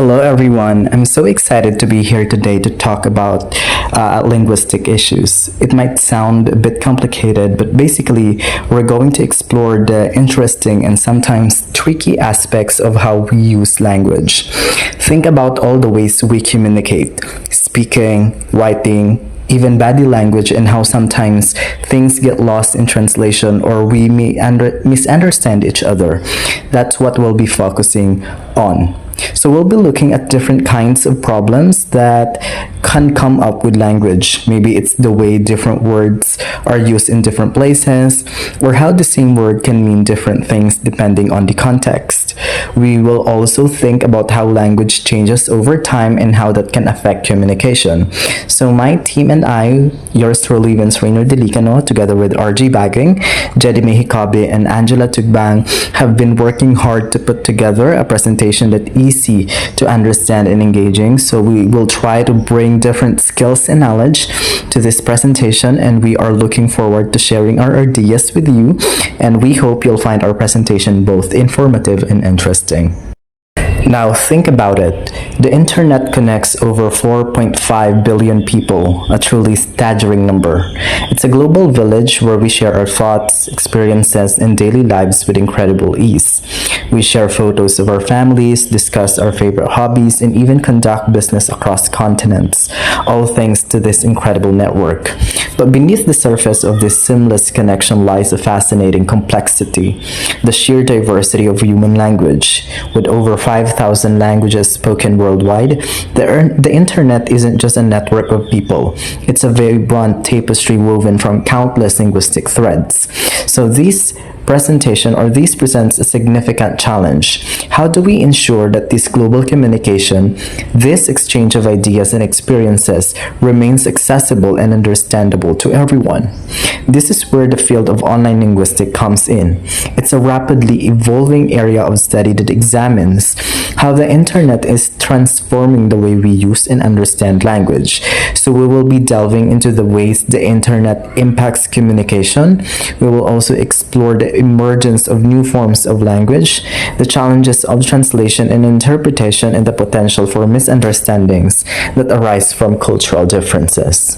Hello, everyone. I'm so excited to be here today to talk about linguistic issues. It might sound a bit complicated, but basically, we're going to explore the interesting and sometimes tricky aspects of how we use language. Think about all the ways we communicate: speaking, writing, even body language, and how sometimes things get lost in translation or we may misunderstand each other. That's what we'll be focusing on. So we'll be looking at different kinds of problems that can come up with language. Maybe it's the way different words are used in different places, or how the same word can mean different things depending on the context. We will also think about how language changes over time and how that can affect communication. So my team and I, yours truly, Vince Reynor Delicano, together with RG Bagging, Jedi Mehikabe, and Angela Tugbang, have been working hard to put together a presentation that easy to understand and engaging. So we will try to bring different skills and knowledge to this presentation, and we are looking forward to sharing our ideas with you, and we hope you'll find our presentation both informative and interesting. Now think about it. The internet connects over 4.5 billion people, a truly staggering number. It's a global village where we share our thoughts, experiences, and daily lives with incredible ease. We share photos of our families, discuss our favorite hobbies, and even conduct business across continents, all thanks to this incredible network. But beneath the surface of this seamless connection lies a fascinating complexity: the sheer diversity of human language. With over 5,000 languages spoken worldwide, the internet isn't just a network of people. It's a vibrant tapestry woven from countless linguistic threads. So this presents a significant challenge. How do we ensure that this global communication, this exchange of ideas and experiences, remains accessible and understandable to everyone? This is where the field of online linguistics comes in. It's a rapidly evolving area of study that examines how the internet is transforming the way we use and understand language. So we will be delving into the ways the internet impacts communication. We will also explore the emergence of new forms of language, the challenges of translation and interpretation, and the potential for misunderstandings that arise from cultural differences.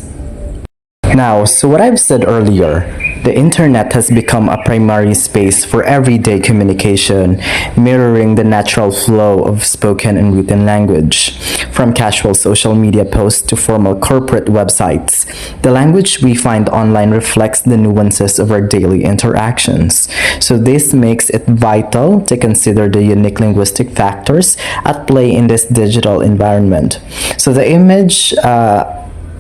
Now, so what I've said earlier, the internet has become a primary space for everyday communication, mirroring the natural flow of spoken and written language. From casual social media posts to formal corporate websites, the language we find online reflects the nuances of our daily interactions. So this makes it vital to consider the unique linguistic factors at play in this digital environment. So the image,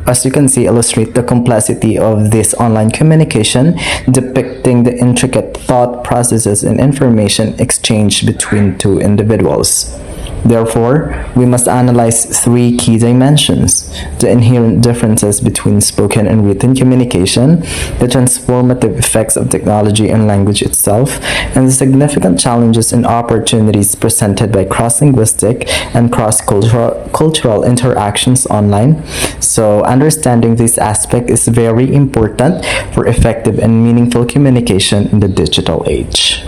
as you can see, illustrate the complexity of this online communication, depicting the intricate thought processes and information exchanged between two individuals. Therefore, we must analyze three key dimensions: the inherent differences between spoken and written communication, the transformative effects of technology and language itself, and the significant challenges and opportunities presented by cross-linguistic and cross-cultural interactions online. So, understanding this aspect is very important for effective and meaningful communication in the digital age.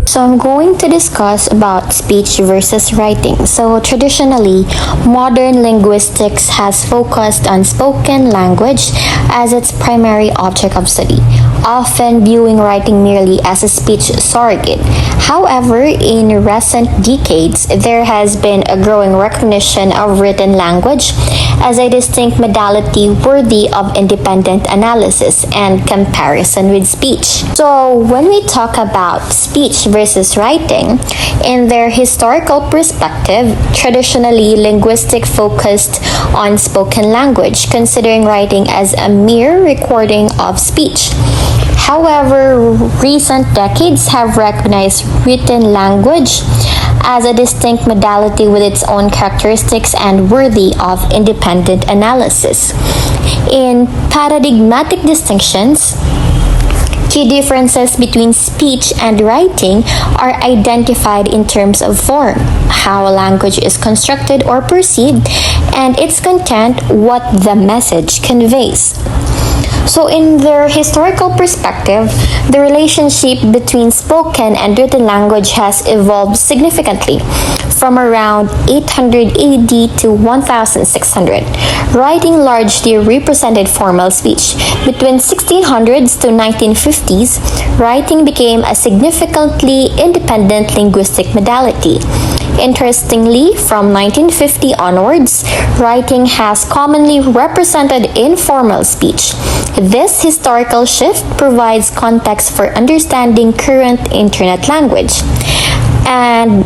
So I'm going to discuss about speech versus writing. So traditionally, modern linguistics has focused on spoken language as its primary object of study, often viewing writing merely as a speech surrogate. However, in recent decades, there has been a growing recognition of written language as a distinct modality worthy of independent analysis and comparison with speech. So when we talk about speech versus writing, in their historical perspective, traditionally linguistic focused on spoken language, considering writing as a mere recording of speech. However, recent decades have recognized written language as a distinct modality with its own characteristics and worthy of independent analysis. In paradigmatic distinctions, key differences between speech and writing are identified in terms of form, how a language is constructed or perceived, and its content, what the message conveys. So, in their historical perspective, the relationship between spoken and written language has evolved significantly from around 800 AD to 1600. Writing largely represented formal speech. Between 1600s to 1950s, writing became a significantly independent linguistic modality. Interestingly, from 1950 onwards, writing has commonly represented informal speech. This historical shift provides context for understanding current internet language. And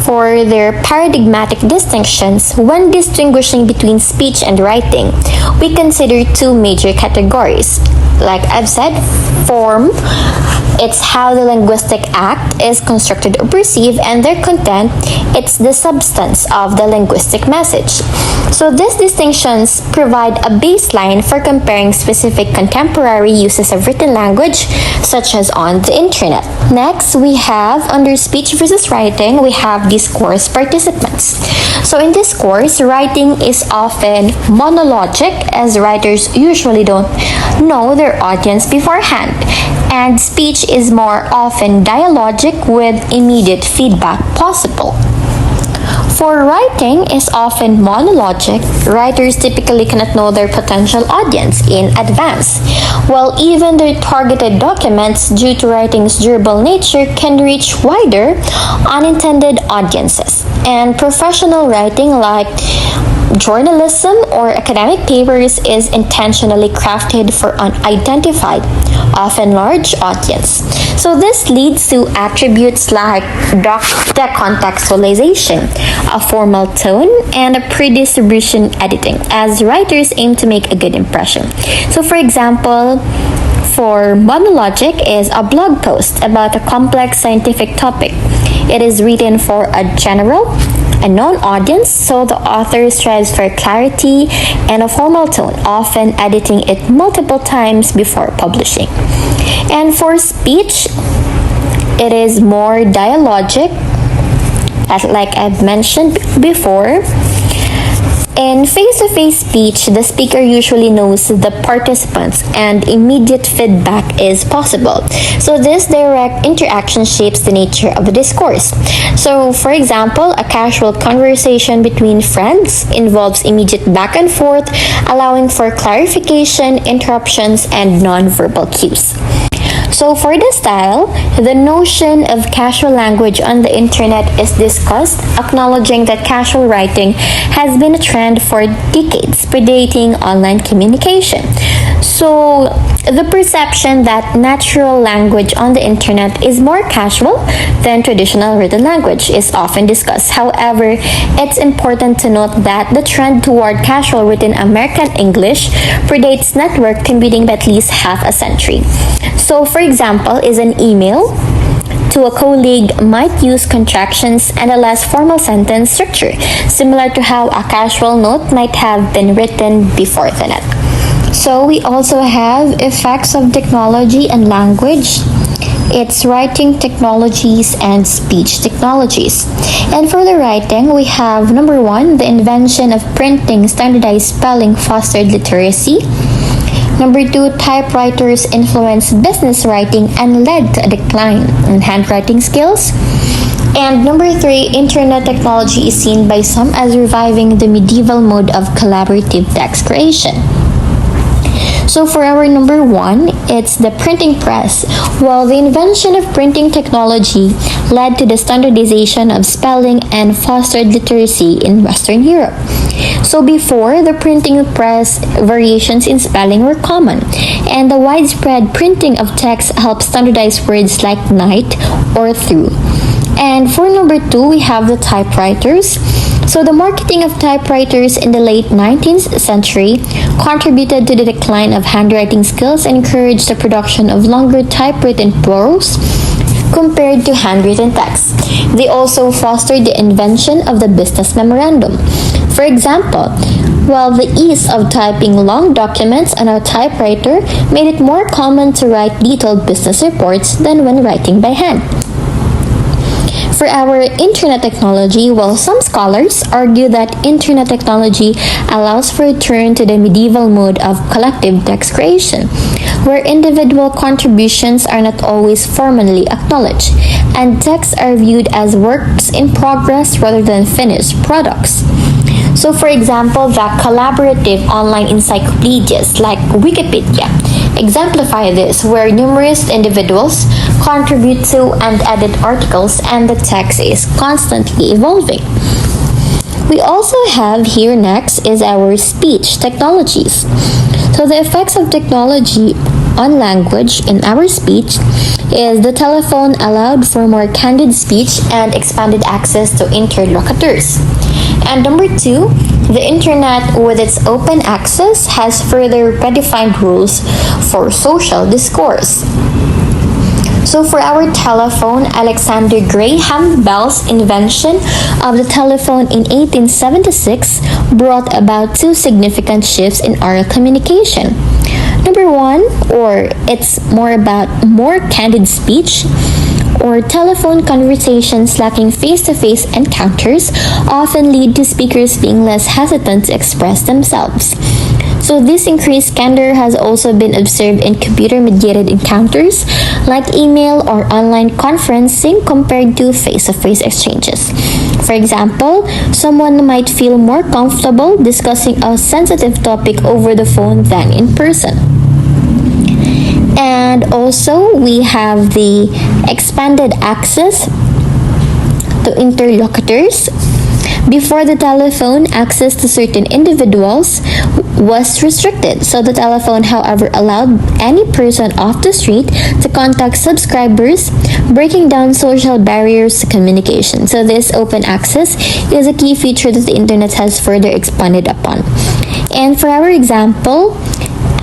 for their paradigmatic distinctions, when distinguishing between speech and writing, we consider two major categories. Like I've said, form, it's how the linguistic act is constructed or perceived, and their content, it's the substance of the linguistic message. So these distinctions provide a baseline for comparing specific contemporary uses of written language, such as on the internet. Next, we have under speech versus writing, we have discourse participants. So in discourse, writing is often monologic, as writers usually don't know their audience beforehand, and speech is more often dialogic with immediate feedback possible. For writing is often monologic, writers typically cannot know their potential audience in advance, while even their targeted documents, due to writing's durable nature, can reach wider, unintended audiences. And professional writing, like journalism or academic papers, is intentionally crafted for an identified, often large audience. So this leads to attributes like decontextualization, a formal tone, and a pre-distribution editing, as writers aim to make a good impression. So for example, for monologic is a blog post about a complex scientific topic. It is written for a general, a known audience, so the author strives for clarity and a formal tone, often editing it multiple times before publishing. And for speech, it is more dialogic, like I've mentioned before. In face-to-face speech, the speaker usually knows the participants and immediate feedback is possible. So this direct interaction shapes the nature of the discourse. So for example, a casual conversation between friends involves immediate back and forth, allowing for clarification, interruptions, and non-verbal cues. So for the style, the notion of casual language on the internet is discussed, acknowledging that casual writing has been a trend for decades, predating online communication. So the perception that natural language on the internet is more casual than traditional written language is often discussed. However, it's important to note that the trend toward casual written American English predates network computing by at least half a century. So for example, is an email to a colleague might use contractions and a less formal sentence structure, similar to how a casual note might have been written before the net. So we also have effects of technology and language. It's writing technologies and speech technologies. And for the writing, we have number one, the invention of printing, standardized spelling, fostered literacy. Number two, typewriters influenced business writing and led to a decline in handwriting skills. And number three, internet technology is seen by some as reviving the medieval mode of collaborative text creation. So for our number one, it's the printing press. Well, the invention of printing technology led to the standardization of spelling and fostered literacy in Western Europe. So before, the printing press, variations in spelling were common, and the widespread printing of text helped standardize words like night or through. And for number two, we have the typewriters. So the marketing of typewriters in the late 19th century contributed to the decline of handwriting skills and encouraged the production of longer typewritten prose compared to handwritten text. They also fostered the invention of the business memorandum. For example, while the ease of typing long documents on a typewriter made it more common to write detailed business reports than when writing by hand. For our internet technology, well, some scholars argue that internet technology allows for a return to the medieval mode of collective text creation, where individual contributions are not always formally acknowledged, and texts are viewed as works in progress rather than finished products. So, for example, the collaborative online encyclopedias like Wikipedia exemplify this, where numerous individuals contribute to and edit articles, and the text is constantly evolving. We also have here next is our speech technologies. So the effects of technology on language in our speech is the telephone allowed for more candid speech and expanded access to interlocutors. And number two, the internet with its open access has further redefined rules for social discourse. So for our telephone, Alexander Graham Bell's invention of the telephone in 1876 brought about two significant shifts in oral communication. Number one, or it's more about more candid speech, or telephone conversations lacking face-to-face encounters often lead to speakers being less hesitant to express themselves. So this increased candor has also been observed in computer-mediated encounters like email or online conferencing compared to face-to-face exchanges. For example, someone might feel more comfortable discussing a sensitive topic over the phone than in person. And also, we have the expanded access to interlocutors. Before the telephone, access to certain individuals was restricted. So the telephone, however, allowed any person off the street to contact subscribers, breaking down social barriers to communication. So this open access is a key feature that the internet has further expanded upon. And for our example,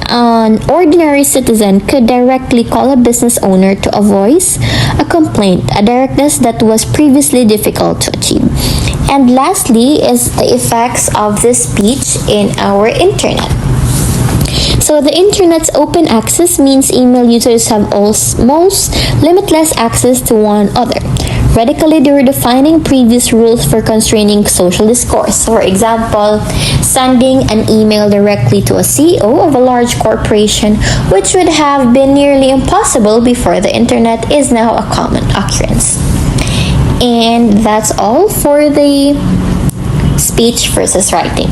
an ordinary citizen could directly call a business owner to voice a complaint, a directness that was previously difficult to achieve. And lastly is the effects of this speech in our internet. So the internet's open access means email users have almost limitless access to one another, radically redefining previous rules for constraining social discourse. For example, sending an email directly to a CEO of a large corporation, which would have been nearly impossible before the internet, is now a common occurrence. And that's all for the speech versus writing.